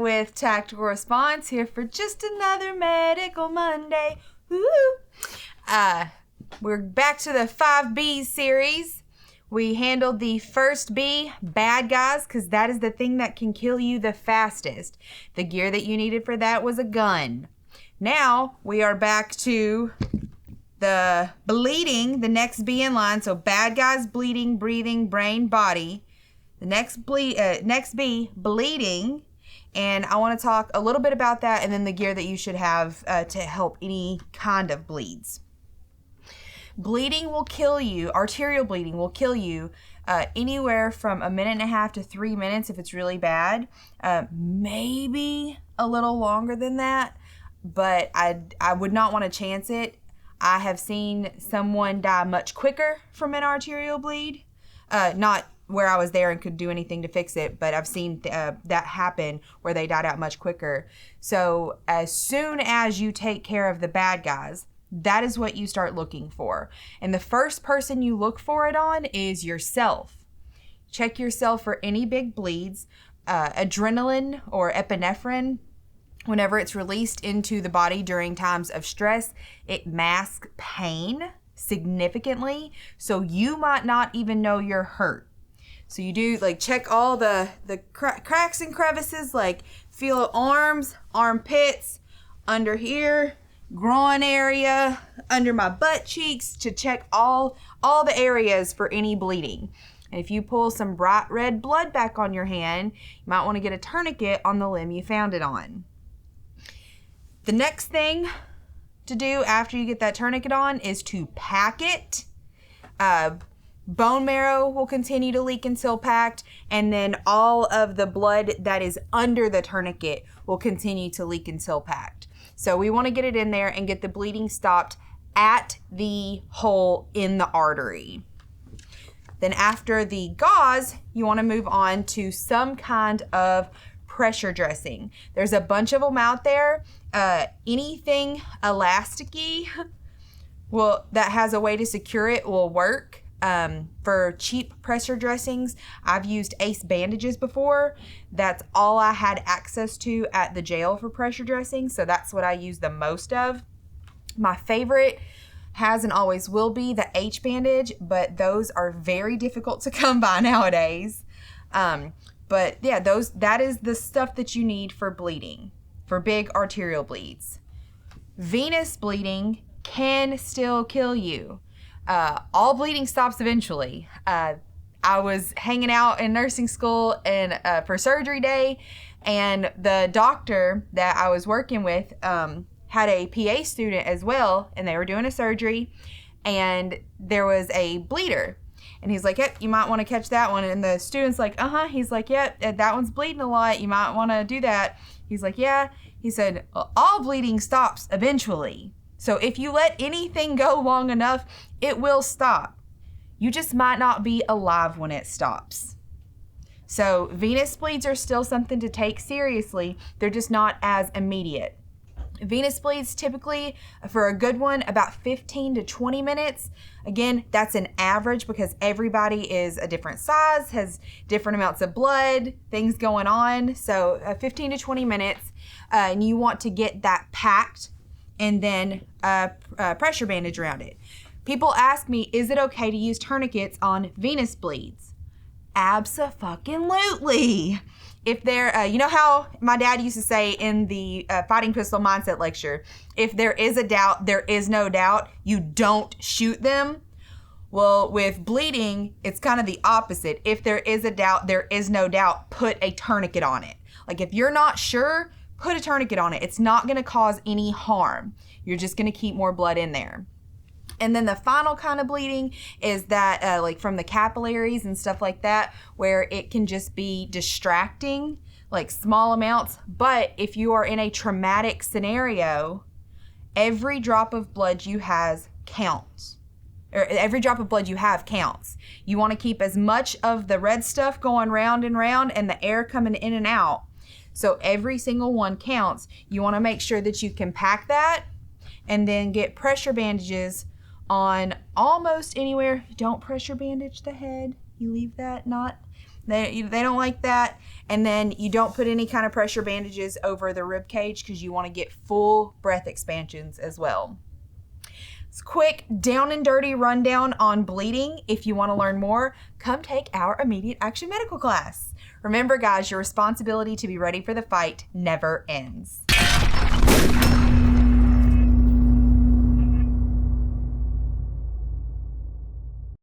with Tactical Response, here for just another Medical Monday. Woo! We're back to the 5Bs series. We handled the first B, bad guys, because that is the thing that can kill you the fastest. The gear that you needed for that was a gun. Now we are back to the bleeding, the next B in line. So bad guys, bleeding, breathing, brain, body. The next B, bleeding. And I want to talk a little bit about that and then the gear that you should have to help any kind of bleeds. Bleeding will kill you, arterial bleeding will kill you anywhere from 1.5 minutes to 3 minutes if it's really bad. Maybe a little longer than that, but I would not want to chance it. I have seen someone die much quicker from an arterial bleed. Not where I was there and could do anything to fix it, but I've seen that happen where they died out much quicker. So as soon as you take care of the bad guys, that is what you start looking for. And the first person you look for it on is yourself. Check yourself for any big bleeds. Adrenaline or epinephrine, whenever it's released into the body during times of stress, it masks pain significantly. So you might not even know you're hurt. So you do check all the cracks and crevices, feel arms, armpits, under here, groin area, under my butt cheeks, to check all the areas for any bleeding. And if you pull some bright red blood back on your hand, you might want to get a tourniquet on the limb you found it on. The next thing to do after you get that tourniquet on is to pack it. Bone marrow will continue to leak until packed, and then all of the blood that is under the tourniquet will continue to leak until packed. So we want to get it in there and get the bleeding stopped at the hole in the artery. Then after the gauze, you want to move on to some kind of pressure dressing. There's a bunch of them out there. Anything elasticy that has a way to secure it will work. For cheap pressure dressings, I've used Ace bandages before. That's all I had access to at the jail for pressure dressing, so that's what I use the most of. My favorite has and always will be the H bandage, but those are very difficult to come by nowadays. But yeah, that is the stuff that you need for bleeding, for big arterial bleeds. Venous bleeding can still kill you. All bleeding stops eventually. I was hanging out in nursing school for surgery day, and the doctor that I was working with had a PA student as well, and they were doing a surgery, and there was a bleeder. And he's like, yep, you might want to catch that one. And the student's like, He's like, yep, that one's bleeding a lot. You might want to do that. He's like, yeah. He said, all bleeding stops eventually. So if you let anything go long enough, it will stop. You just might not be alive when it stops. So venous bleeds are still something to take seriously. They're just not as immediate. Venous bleeds typically, for a good one, about 15 to 20 minutes. Again, that's an average because everybody is a different size, has different amounts of blood, things going on. So 15 to 20 minutes, and you want to get that packed and then pressure bandage around it. People ask me, is it okay to use tourniquets on venous bleeds? Abso-fucking-lutely. If they're, you know how my dad used to say in the fighting pistol mindset lecture, if there is a doubt, there is no doubt, you don't shoot them. Well, with bleeding, it's kind of the opposite. If there is a doubt, there is no doubt, put a tourniquet on it. If you're not sure, put a tourniquet on it. It's not going to cause any harm. You're just going to keep more blood in there. And then the final kind of bleeding is that from the capillaries and stuff like that, where it can just be distracting, small amounts. But if you are in a traumatic scenario, every drop of blood you have counts. Or every drop of blood you have counts. You want to keep as much of the red stuff going round and round and the air coming in and out. So every single one counts. You want to make sure that you can pack that and then get pressure bandages on almost anywhere. Don't pressure bandage the head. You leave that not They don't like that. And then you don't put any kind of pressure bandages over the rib cage because you want to get full breath expansions as well. It's a quick down and dirty rundown on bleeding. If you want to learn more, come take our immediate action medical class. Remember, guys, your responsibility to be ready for the fight never ends.